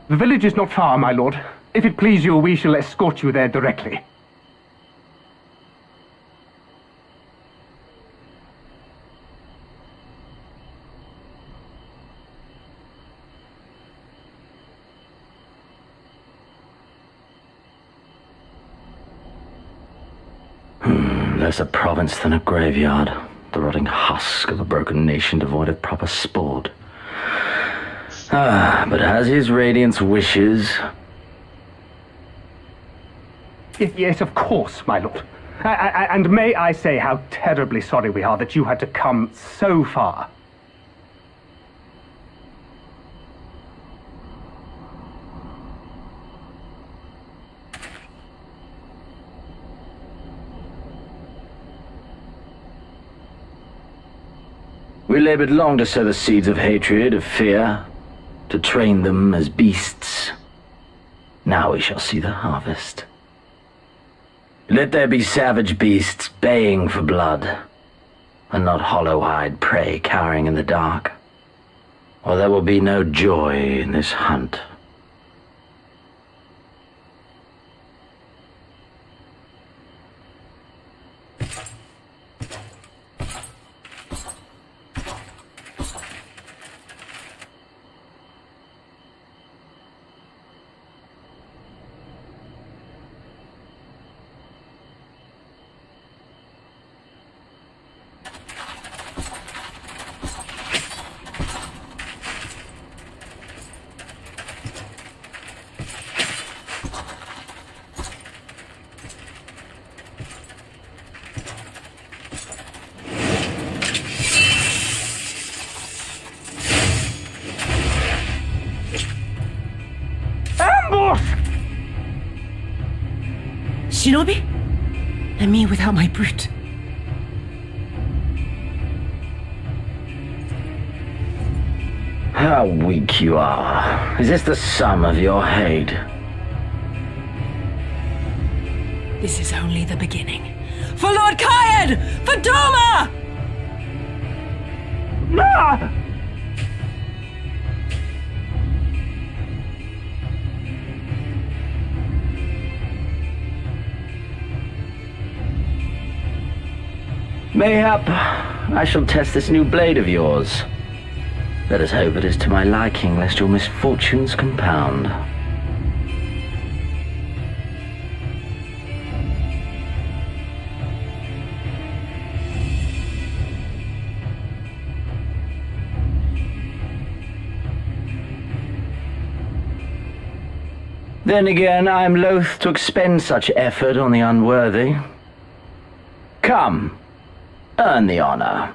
The village is not far, my lord. If it please you, we shall escort you there directly. Less a province than a graveyard. The rotting husk of a broken nation devoid of proper sport. But as his radiance wishes... Yes, of course, my lord. And may I say how terribly sorry we are that you had to come so far. We labored long to sow the seeds of hatred, of fear, to train them as beasts. Now we shall see the harvest. Let there be savage beasts baying for blood, and not hollow-eyed prey cowering in the dark, or there will be no joy in this hunt. Shinobi? And me without my brute. How weak you are. Is this the sum of your hate? This is only the beginning. For Lord Kayed! For Doma! Ah! Mayhap I shall test this new blade of yours. Let us hope it is to my liking, lest your misfortunes compound. Then again, I am loath to expend such effort on the unworthy. Come. Earn the honor.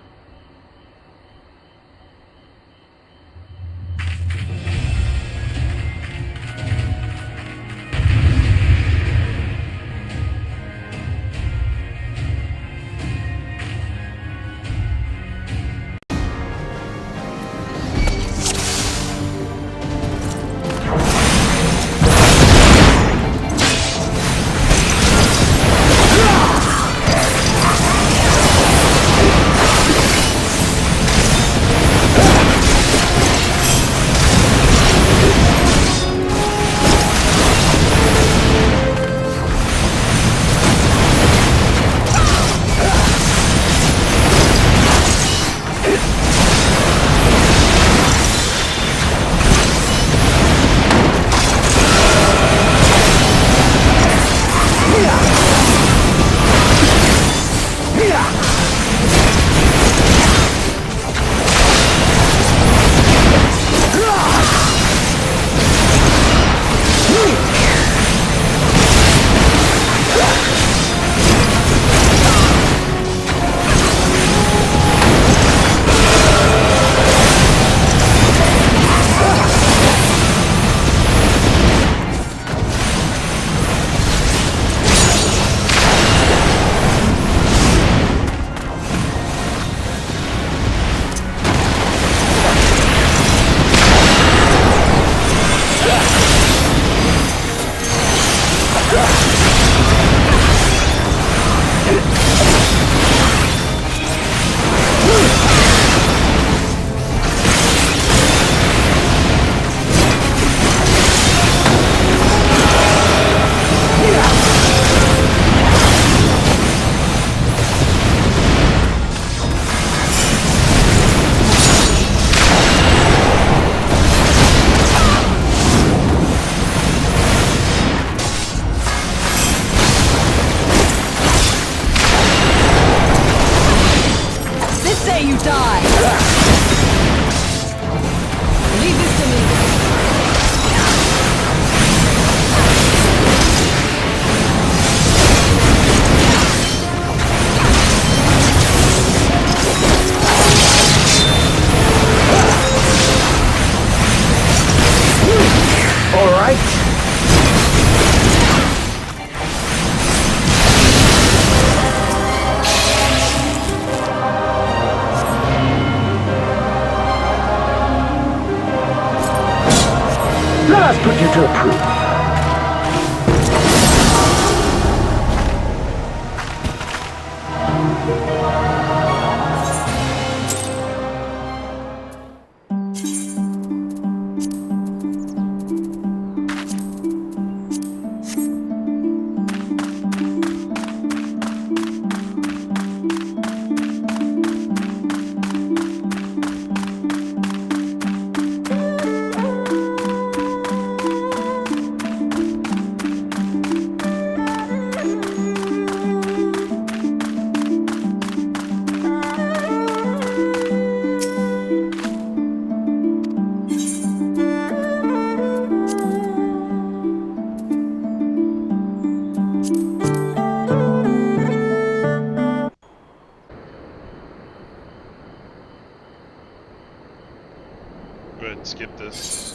skip this.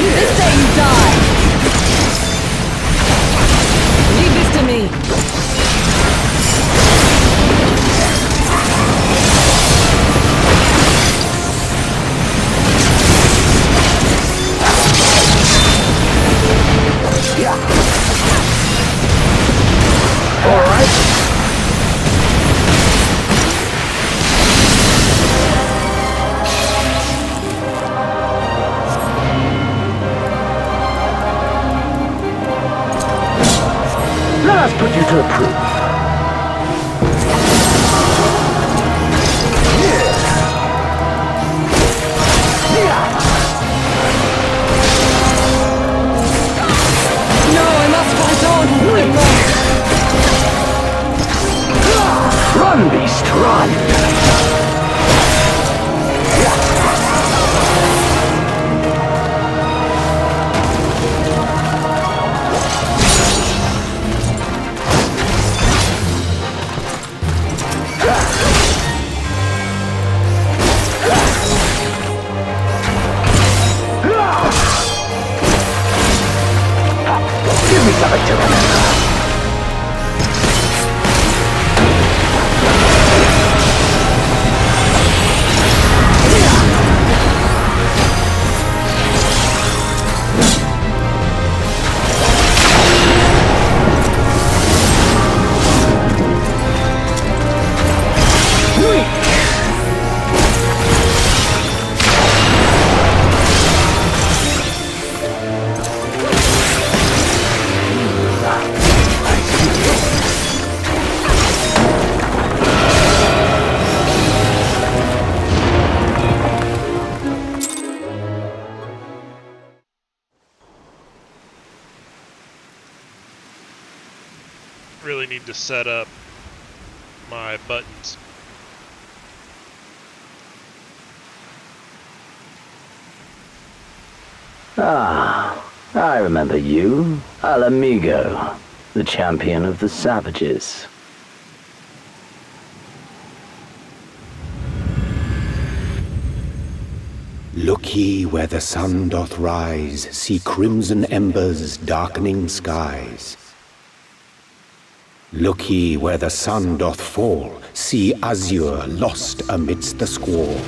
This day you die! Leave this to me! Let us put you to the proof. No, I must fight on! Run, beast, run! Give me something to remember. Really need to set up my buttons. Ah, I remember you. Al Amigo, the champion of the savages. Look ye where the sun doth rise, see crimson embers darkening skies. Look ye where the sun doth fall, see azure lost amidst the squall.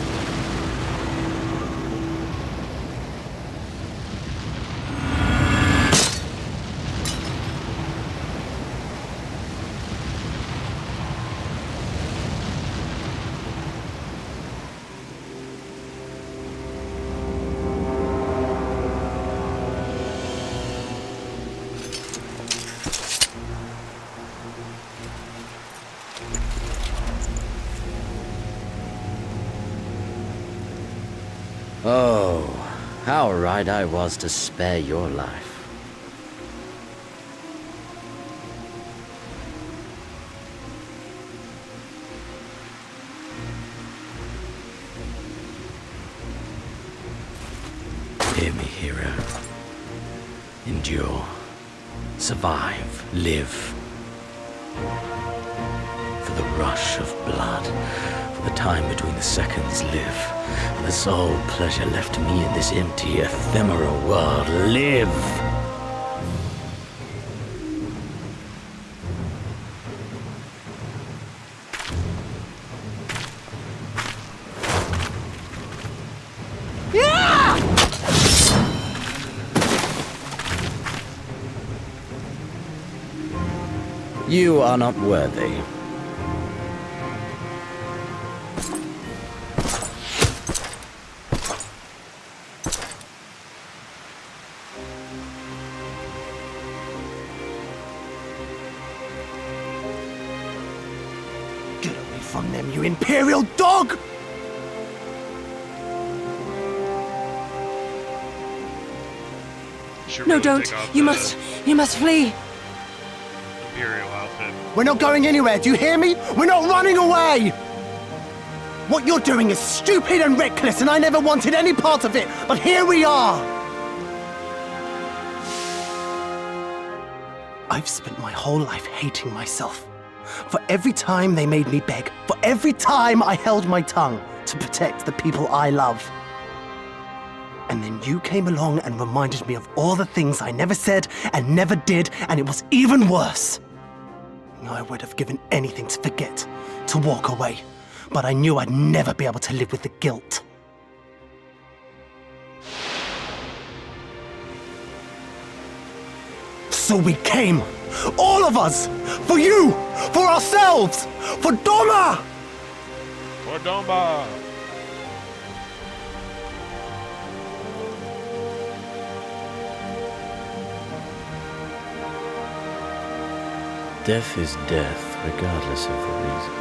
Oh, how right I was to spare your life. Hear me, hero. Endure. Survive. Live. For the rush of blood. For the time between the seconds. Live. For the sole pleasure left to me in this empty, ephemeral world. Live! You are not worthy. Get away from them, you Imperial dog! Should No, really don't. take off You the must flee. Imperial outfit. We're not going anywhere, do you hear me? We're not running away! What you're doing is stupid and reckless, and I never wanted any part of it, but here we are! I've spent my whole life hating myself. For every time they made me beg, for every time I held my tongue to protect the people I love. And then you came along and reminded me of all the things I never said and never did, and it was even worse. I would have given anything to forget, to walk away, but I knew I'd never be able to live with the guilt. So we came, all of us, for you, for ourselves, for Doma! For Domba! Death is death, regardless of the reason.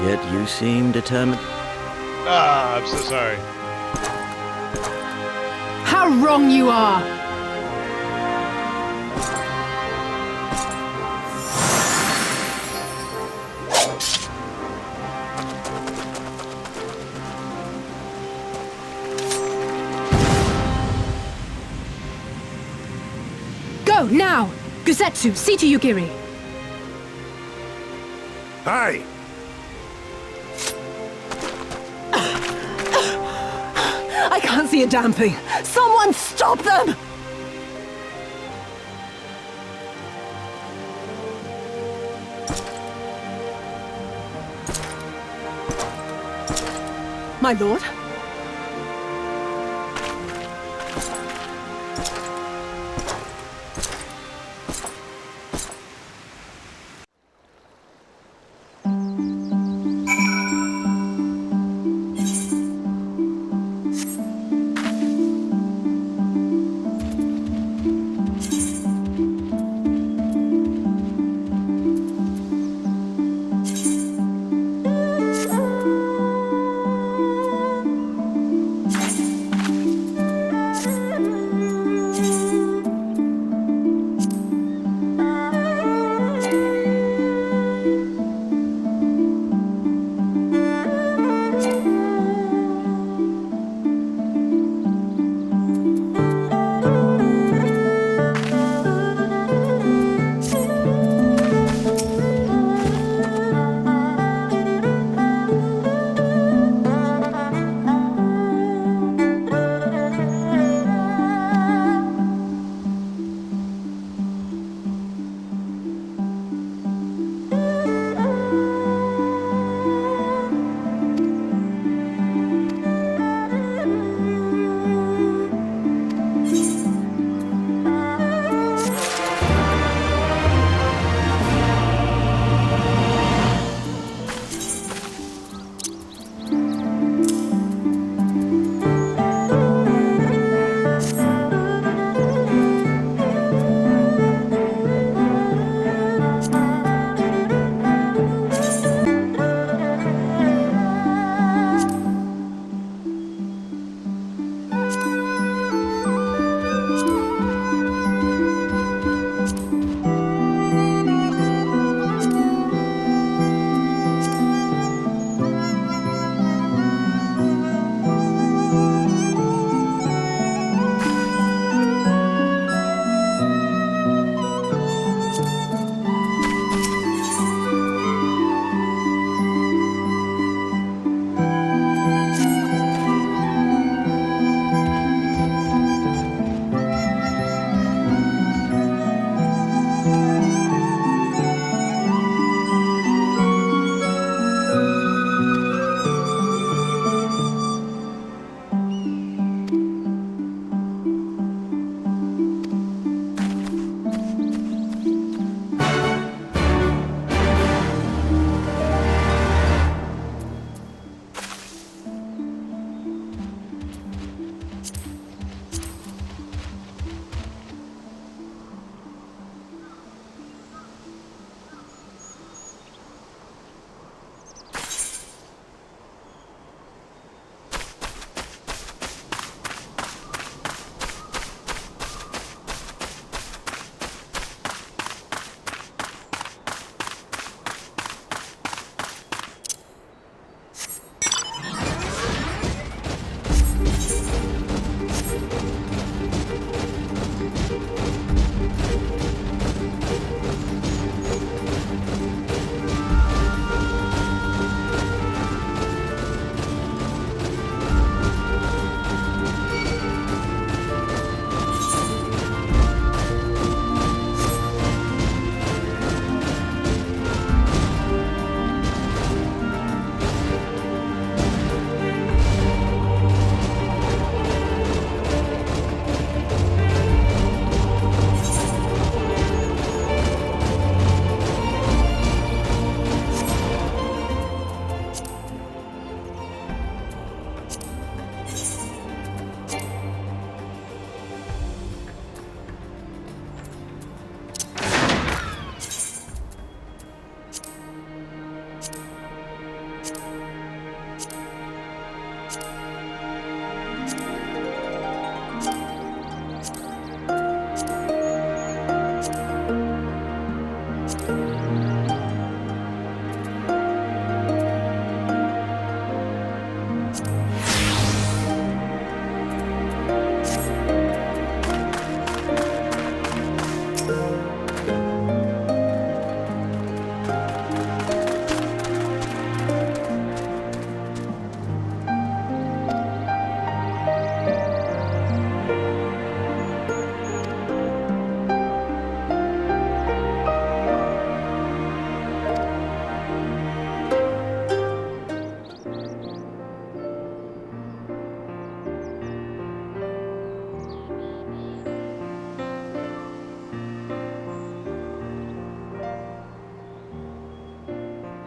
Yet you seem determined. Ah, I'm so sorry. How wrong you are! Go, now! Gusetsu, see to Yugiri. Hey! I can't see a damn thing. Someone stop them! My lord?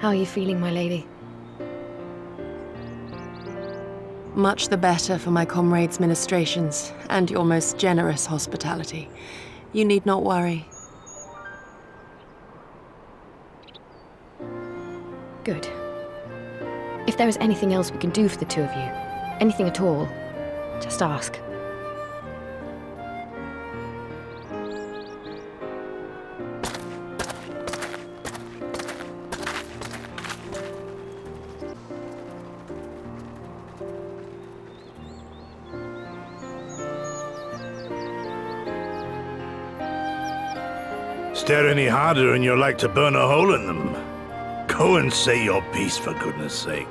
How are you feeling, my lady? Much the better for my comrades' ministrations and your most generous hospitality. You need not worry. Good. If there is anything else we can do for the two of you, anything at all, just ask. Stare any harder and you're like to burn a hole in them. Go and say your piece, for goodness sake.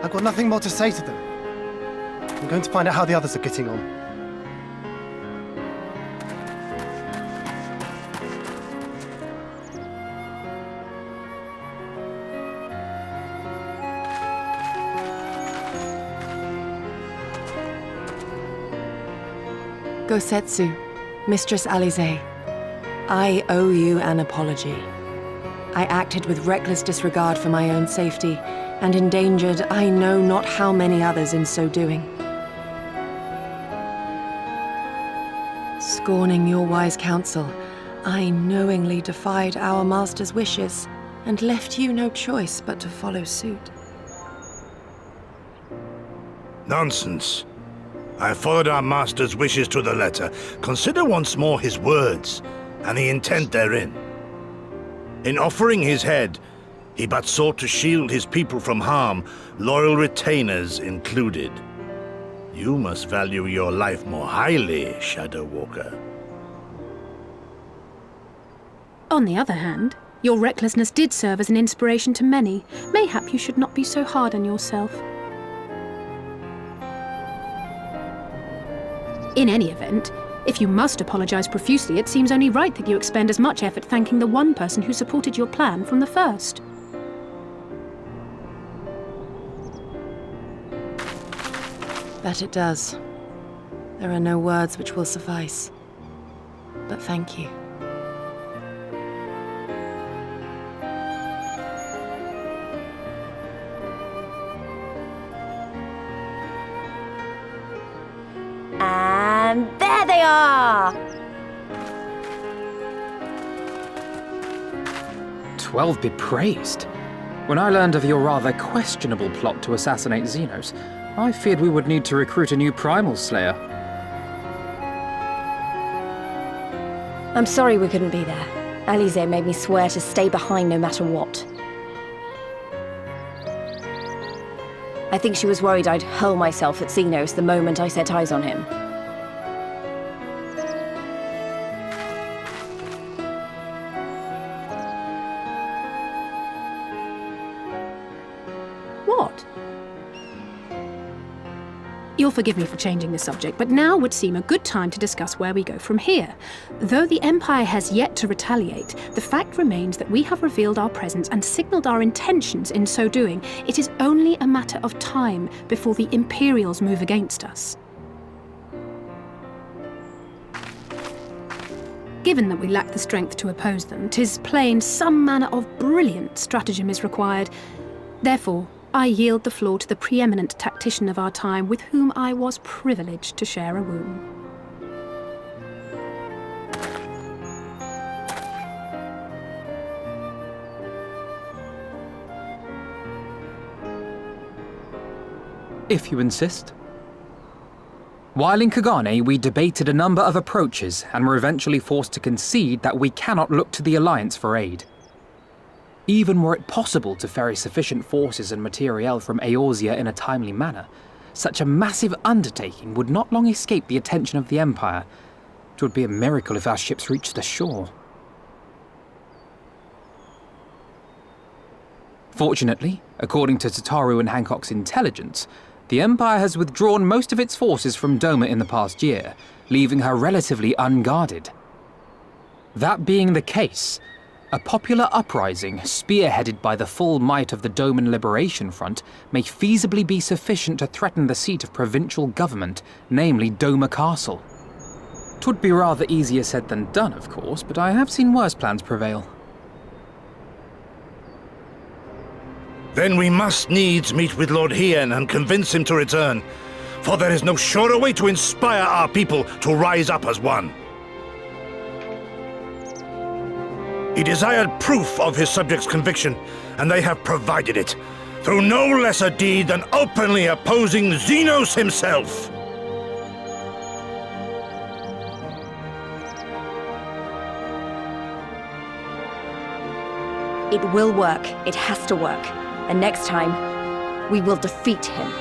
I've got nothing more to say to them. I'm going to find out how the others are getting on. Gosetsu, Mistress Alize, I owe you an apology. I acted with reckless disregard for my own safety, and endangered I know not how many others in so doing. Scorning your wise counsel, I knowingly defied our master's wishes, and left you no choice but to follow suit. Nonsense. I followed our master's wishes to the letter. Consider once more his words, and the intent therein. In offering his head, he but sought to shield his people from harm, loyal retainers included. You must value your life more highly, Shadow Walker. On the other hand, your recklessness did serve as an inspiration to many. Mayhap you should not be so hard on yourself. In any event, if you must apologize profusely, it seems only right that you expend as much effort thanking the one person who supported your plan from the first. That it does. There are no words which will suffice. But thank you. And there they are! 12 be praised. When I learned of your rather questionable plot to assassinate Xenos, I feared we would need to recruit a new Primal Slayer. I'm sorry we couldn't be there. Alize made me swear to stay behind no matter what. I think she was worried I'd hurl myself at Xenos the moment I set eyes on him. What? You'll forgive me for changing the subject, but now would seem a good time to discuss where we go from here. Though the Empire has yet to retaliate, the fact remains that we have revealed our presence and signaled our intentions in so doing. It is only a matter of time before the Imperials move against us. Given that we lack the strength to oppose them, 'tis plain some manner of brilliant stratagem is required. Therefore, I yield the floor to the preeminent tactician of our time, with whom I was privileged to share a room. If you insist. While in Kagane, we debated a number of approaches and were eventually forced to concede that we cannot look to the Alliance for aid. Even were it possible to ferry sufficient forces and materiel from Eorzea in a timely manner, such a massive undertaking would not long escape the attention of the Empire. It would be a miracle if our ships reached the shore. Fortunately, according to Tataru and Hancock's intelligence, the Empire has withdrawn most of its forces from Doma in the past year, leaving her relatively unguarded. That being the case, a popular uprising, spearheaded by the full might of the Doman Liberation Front, may feasibly be sufficient to threaten the seat of provincial government, namely Doma Castle. 'Twould be rather easier said than done, of course, but I have seen worse plans prevail. Then we must needs meet with Lord Hien and convince him to return, for there is no surer way to inspire our people to rise up as one. He desired proof of his subjects' conviction, and they have provided it, through no less a deed than openly opposing Xenos himself. It will work. It has to work. And next time, we will defeat him.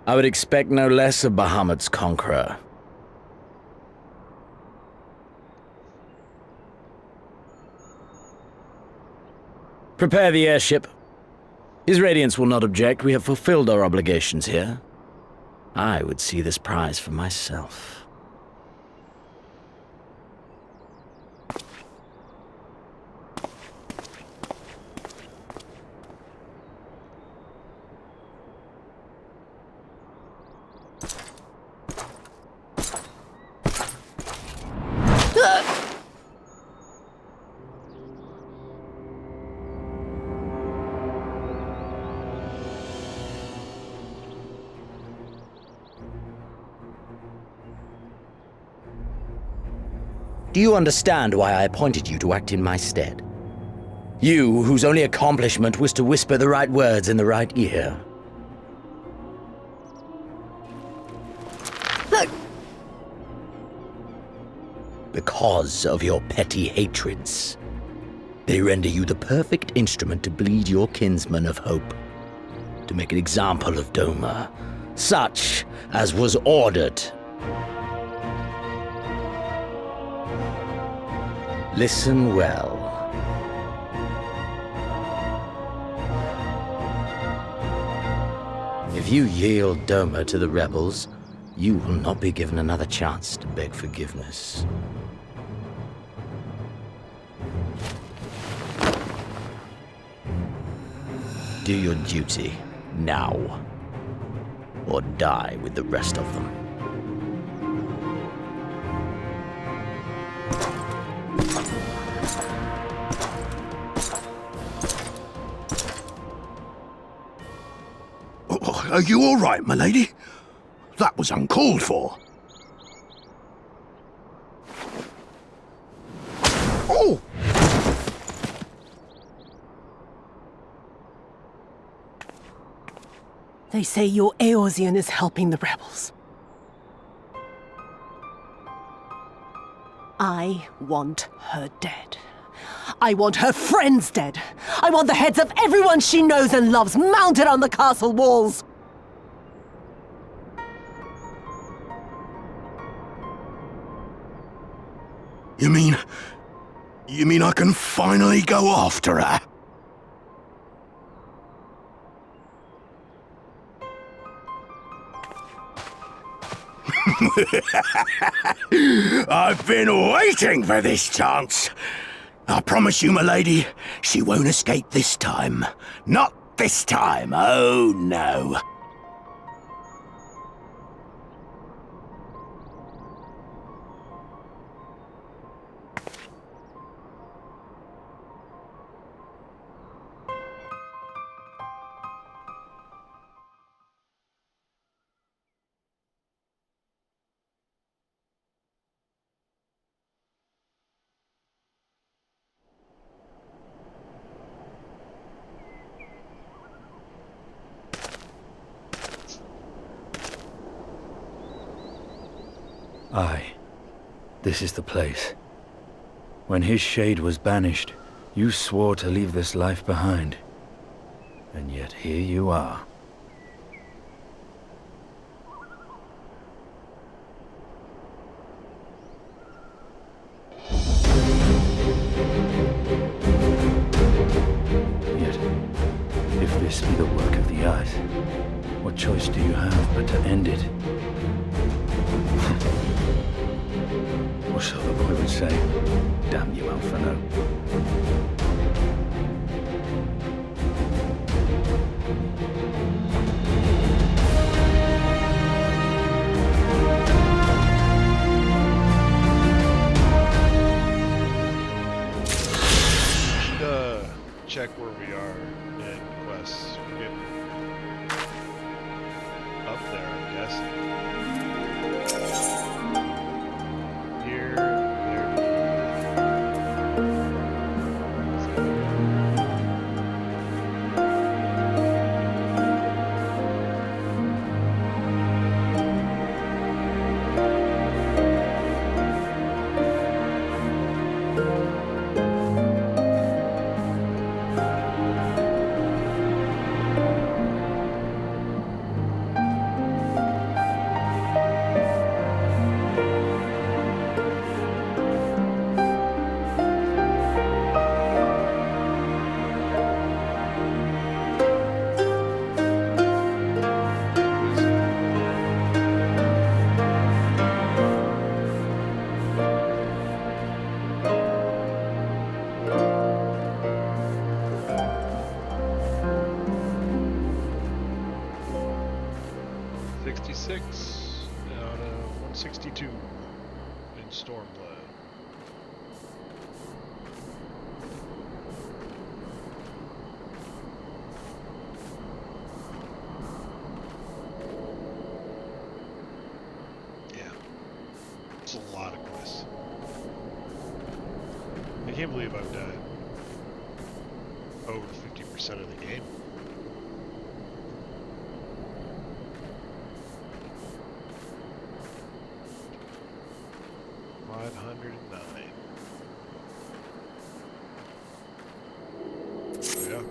I would expect no less of Bahamut's conqueror. Prepare the airship. His Radiance will not object. We have fulfilled our obligations here. I would see this prize for myself. Do you understand why I appointed you to act in my stead? You, whose only accomplishment was to whisper the right words in the right ear. Look! Because of your petty hatreds. They render you the perfect instrument to bleed your kinsman of hope. To make an example of Doma, such as was ordered. Listen well. If you yield Doma to the rebels, you will not be given another chance to beg forgiveness. Do your duty now, or die with the rest of them. Are you all right, my lady? That was uncalled for. Oh! They say your Eorzean is helping the rebels. I want her dead. I want her friends dead. I want the heads of everyone she knows and loves mounted on the castle walls. You mean I can finally go after her? I've been waiting for this chance. I promise you, my lady, she won't escape this time. Not this time, oh no. Aye, this is the place. When his shade was banished, you swore to leave this life behind. And yet here you are. Yet, if this be the work of the eyes, what choice do you have but to end it? Or so the boy would say. Damn you, Alphano. Check where we are in quests. We get up there, I'm guessing. Here, there. 186 out of 162 in Stormblood. Yeah. It's a lot of quests. I can't believe I've done over 50% of the game. Yeah.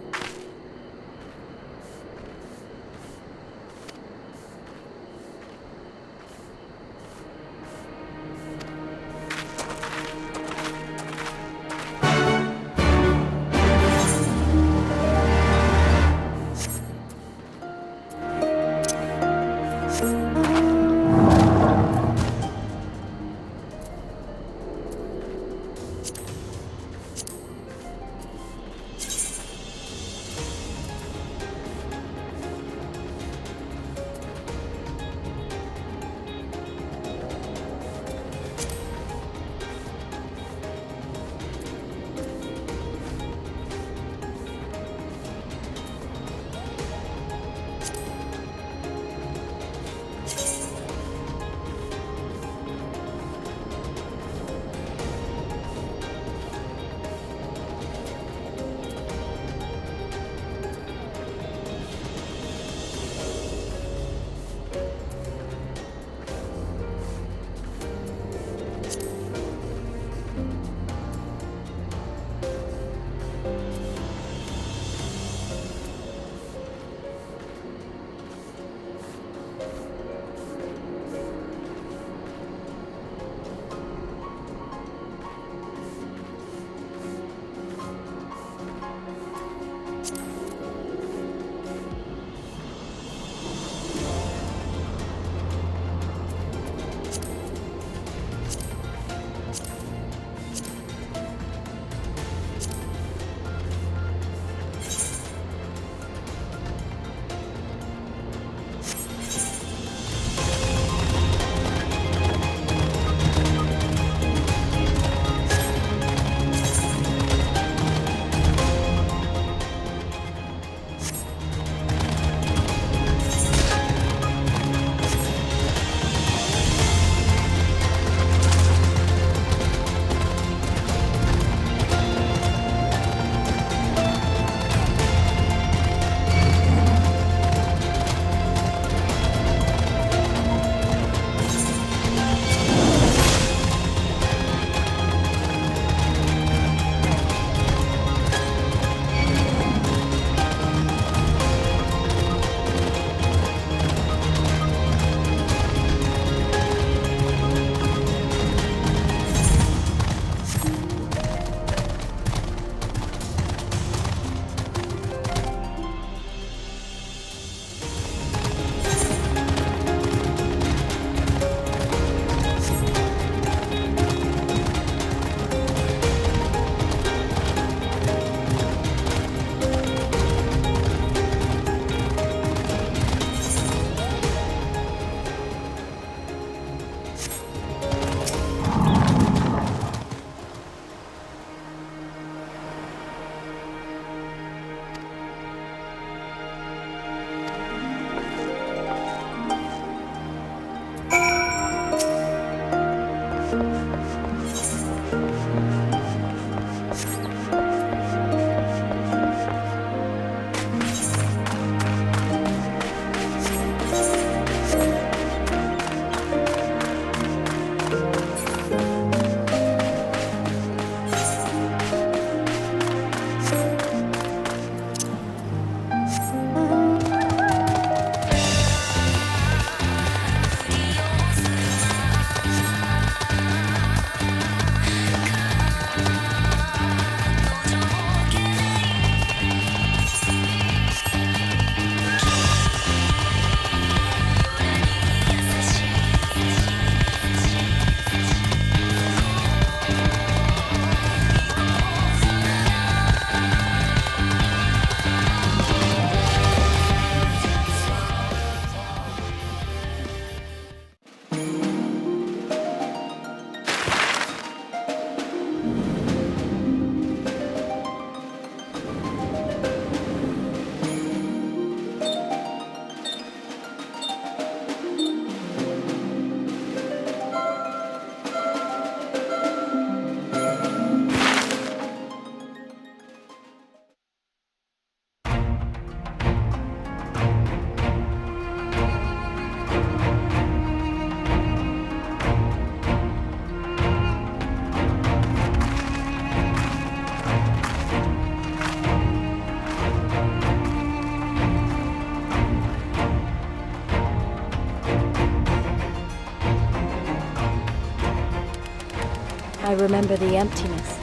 I remember the emptiness,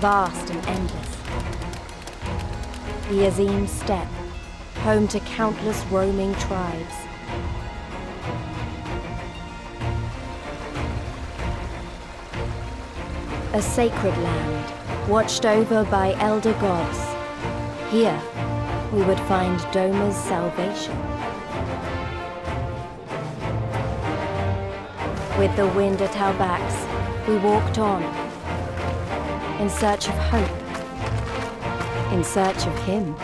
vast and endless. The Azim steppe, home to countless roaming tribes. A sacred land, watched over by elder gods. Here, we would find Doma's salvation. With the wind at our backs, we walked on, in search of hope, in search of him.